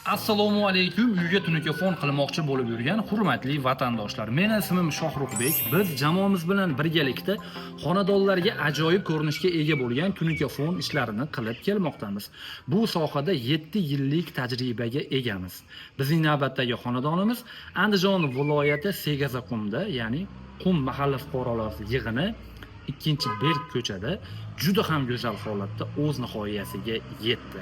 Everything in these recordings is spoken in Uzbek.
Assalomu alaykum. Uyga tunuka-fon qilmoqchi bo'lib yurgan hurmatli vatandoshlar. Meni ismim Shohruxbek. Biz jamoamiz bilan birgalikda xonadonlarga ajoyib ko'rinishga ega bo'lgan tunuka-fon ishlarini qilib kelmoqdamiz. Bu sohada 7 yillik tajribaga egamiz. Bizning navbatdagi xonadonimiz Andijon viloyati Segazaqumda, ya'ni Qum mahalla fuqarolar yig'ini 2-Berk ko'chada juda ham go'zal holatda o'z nihoyasiga yetdi.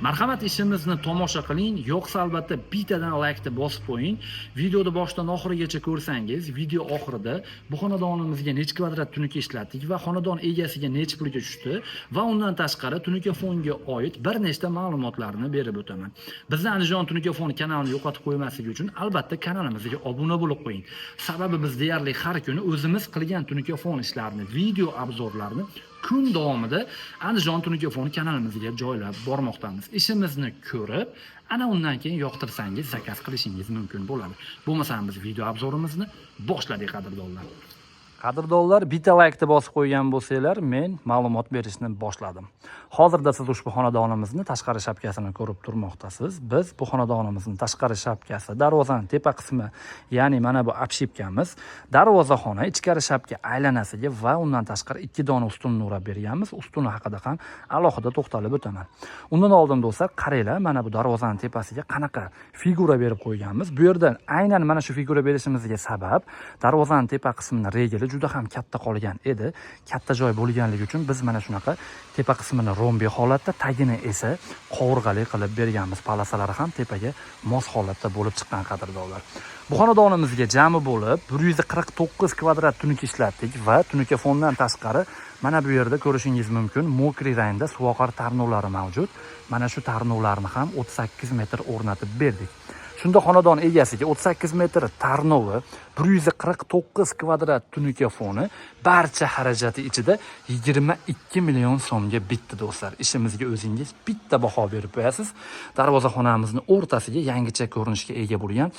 Marhamat, ishimizni tomosha qiling. Yo'qsa albatta bittadan laykni bosib qo'ying. Videoni boshdan oxirigacha ko'rsangiz, video oxirida bu xonadonimizga necha kvadrat tunuka ishlatdik va xonadon egasiga necha pulga tushdi va undan tashqari tunuka fonga oid bir nechta ma'lumotlarni berib o'taman. Bizni Andijon tunuka fon kanalini yo'qotib qo'ymaslik uchun albatta kanalimizga obuna bo'lib qo'ying. Sababi biz deyarli har kuni o'zimiz qilgan tunuka fon ishlarini, video obzorlarni kun davomida Andijon tunuka fon kanalimizga joylab bormoqdamiz. Ishimizni ko'rib, ana undan keyin yoqtirsangiz zakaz qilishingiz mumkin bo'ladi. Bo'lmasa biz video obzorimizni boshladik, qadrdonlar. Qadrdonlar, bitta laykni bosib qo'ygan bo'lsanglar, men ma'lumot berishni boshladim. Hozirda siz ushbu xonadonimizni tashqari shapkasini ko'rib turmoqdasiz. Biz bu xonadonimizning tashqari shapkasi, darvozaning tepa qismi, ya'ni mana bu apshipkamiz, darvozaxona, ichkari shapka aylanasiga va undan tashqari 2 dona ustunni o'rab berganmiz. Ustuni haqida ham alohida to'xtalib o'taman. Undan oldin do'stlar, qaranglar, mana bu darvozaning tepasiga qanaqa figura berib qo'yganmiz. Bu yerda aynan mana shu figura berishimizga sabab darvozaning tepa qismini regili juda ham katta qolgan edi. Katta joy bo'lganligi uchun biz mana shunaqa tepa qismini rombi holatda, tagini esa qovurg'ali qilib berganmiz. Palasalari ham tepaga mos holatda bo'lib chiqqan, qadrdonlar. Bu xonadonimizga jami bo'lib 149 kvadrat tunuka ishlatdik va tunuka fondan tashqari mana bu yerda ko'rishingiz mumkin, mokriy rangda suvoqar tarnovlari mavjud. Mana shu tarnovlarni ham 38 metr o'rnatib berdik. Shunda xonadon egasiga 38 metr tarnovi, 149 kvadrat tunuka foni, barcha xarajati ichida 22 million so'mga bitdi, do'stlar. Ishimizga o'zingiz bitta baho berib qo'yasiz. Darvozaxonamizni o'rtasiga yangicha ko'rinishga ega bo'lgan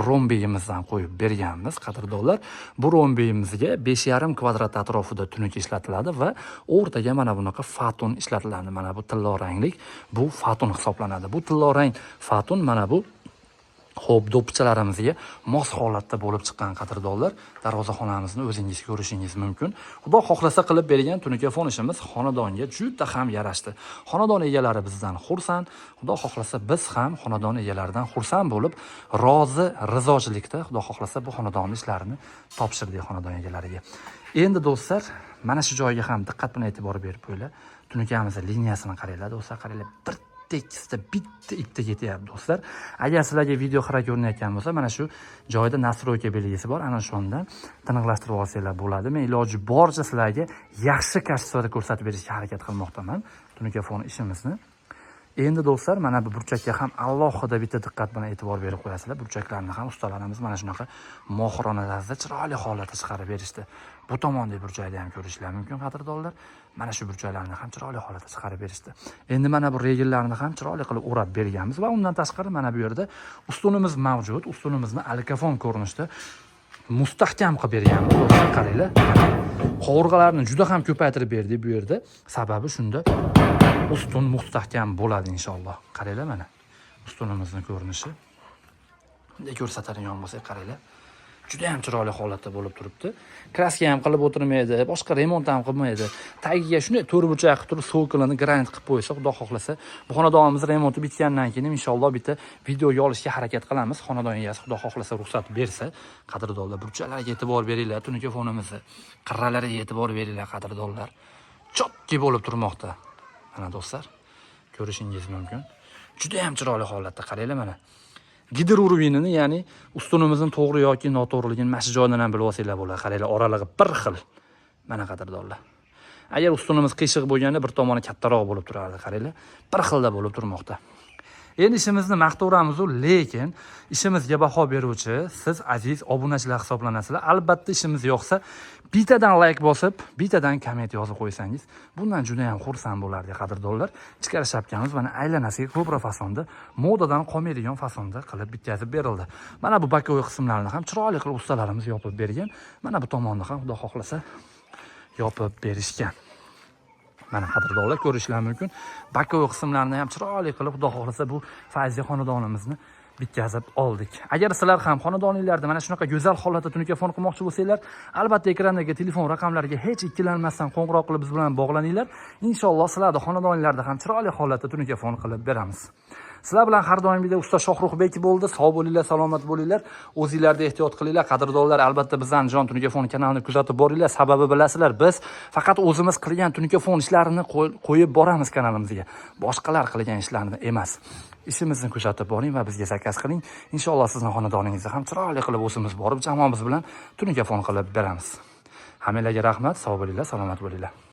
rombeyimizdan qo'yib berganmiz, qadrdonlar. Bu rombeyimizga 5,5 kvadrat atrofida tunuka ishlatiladi va o'rtaga mana bunaqa faton ishlatiladi. Mana bu tillo ranglik, bu faton hisoblanadi. Bu tillo rang faton mana bu xo'p, do'ppichalarimizga mos holatda bo'lib chiqqan, qadrdonlar. Darvozaxonamizni o'zingiz ko'rishingiz mumkin. Xudo xohlasa qilib bergan tunuka fon ishimiz xonadonga juda ham yarashdi. Xonadon egalari bizdan xursand, xudo xohlasa biz ham xonadon egalaridan xursand bo'lib, rozi, rizochilikda xudo xohlasa bu xonadon ishlarini topshirdik xonadon egalariga. Endi do'stlar, mana shu joyga ham diqqat bilan e'tibor berib qo'yinglar. Tunukamizning liniyasini qaranglar, do'stlar, qaranglar. Tekisda bitta ipda ketyapti, do'stlar. Agar sizlarga video xira ko'rinayotgan bo'lsa, mana shu joyda nastroyka belgisi bor. Ana shundan tiniqlashtirib olsanglar bo'ladi. Men iloji boricha sizlarga yaxshi kачествоda ko'rsatib berishga harakat qilmoqdaman tunuka fon ishimizni. Endi do'stlar, mana bu burchakka ham alohida bitta diqqat bilan e'tibor berib qo'yasizlar. Burchaklarni ham ustalarimiz mana shunaqa mohirona tarzda chiroyli holatda chiqarib berishdi. Bu tomondagi burchakni ham ko'rishlar mumkin, qadrdonlar. Mana shu burchaklarni ham chiroyli holatda chiqarib berishdi. Endi mana bu regellarni ham chiroyli qilib o'rab berganmiz va undan tashqari mana bu yerda ustunimiz mavjud. Ustunimizni alkafon ko'rinishda mustahkam qilib berganmiz. Do'stlar, qaranglar. Qovurg'alarni juda ham ko'paytirib berdik bu yerda. Sababi shunda ustun mustahkam bo'ladi inshaalloh. Qaranglar, mana ustunimizning ko'rinishi. Bunday ko'rsatadigan bo'lsak, qaranglar. Juda ham chiroyli holatda bo'lib turibdi. Kraska ham qilib o'tirmaydi, boshqa remont ham qilmaydi. Tagiga shunday to'rtburchak qilib turib, so'kilini granit qilib qo'ysa, xudo xohlasa, bu xonadonimiz remonti bitgandan keyin inshaalloh bitta videoga olishga harakat qilamiz. Xonadon egasi xudo xohlasa ruxsat bersa, qadrdonlar, burchaklarga e'tibor beringlar, tunuka fonimizni qirralariga e'tibor beringlar, qadrdonlar. Chotki bo'lib turmoqda. Mana do'stlar, ko'rishingiz mumkin. Juda ham chiroyli holatda, qaranglar mana. Gidr urvinini, ya'ni ustunimizning to'g'ri yoki noto'g'riligini mana shu joydan ham bilib olsanglar bo'ladi. Qaranglar, oralig'i bir xil. Mana, qadrdonlar. Agar ustunimiz qiyshiq bo'lganda bir tomoni kattaroq bo'lib turardi, qaranglar. Bir xilda bo'lib turmoqda. Endi ishimizni maqtaveramiz, lekin ishimizga baho beruvchi siz aziz obunachilar hisoblanasizlar. Albatta ishimiz yoqsa, bittadan like bosib, bittadan komment yozib qo'ysangiz, bundan juda ham xursand bo'lardi, qadrdonlar. Ichkari shapkamiz mana aylanasiga ko'proq fasonda, modadan qolmaydigan fasonda qilib bitkazib berildi. Mana bu bokovoy qismlarni ham chiroyli qilib ustalarimiz yopib bergan. Mana bu tomonni ham xudo xohlasa yopib berishgan. Mana qadrdonlar ko'rishlari mumkin. Bakovul qismlarini ham chiroyli qilib, xudo xohlasa bu Fayziya xonadonimizni bitkazib oldik. Agar sizlar ham xonadoningizda mana shunaqa go'zal holatda tunuka-fon qilmoqchi bo'lsanglar, albatta ekrandagi telefon raqamlariga hech ikkilanmasdan qo'ng'iroq qilib biz bilan bog'laninglar. Inshaalloh sizlarning xonadoningizda ham chiroyli holatda tunuka-fon qilib beramiz. Sizlar bilan har doimgidek usta Shohruxbek bo'ldi. Sog' bo'linglar, salomat bo'linglar. O'zingizlarda ehtiyot qilinglar. Qadrdonlar, albatta bizning Andijon tunuka-fon kanalini kuzatib boringlar. Sababi bilasizlar, biz faqat o'zimiz qilgan tunuka-fon ishlarini qo'yib boramiz kanalimizga. Boshqalar qilgan ishlarni emas. Ishimizni kuzatib boring va bizga zakaz qiling. Inshaalloh sizning xonadoningizda ham chiroyli qilib o'zimiz borib, jamoamiz bilan tunuka-fon qilib beramiz. Hammalarga rahmat, sog' bo'linglar, salomat bo'linglar.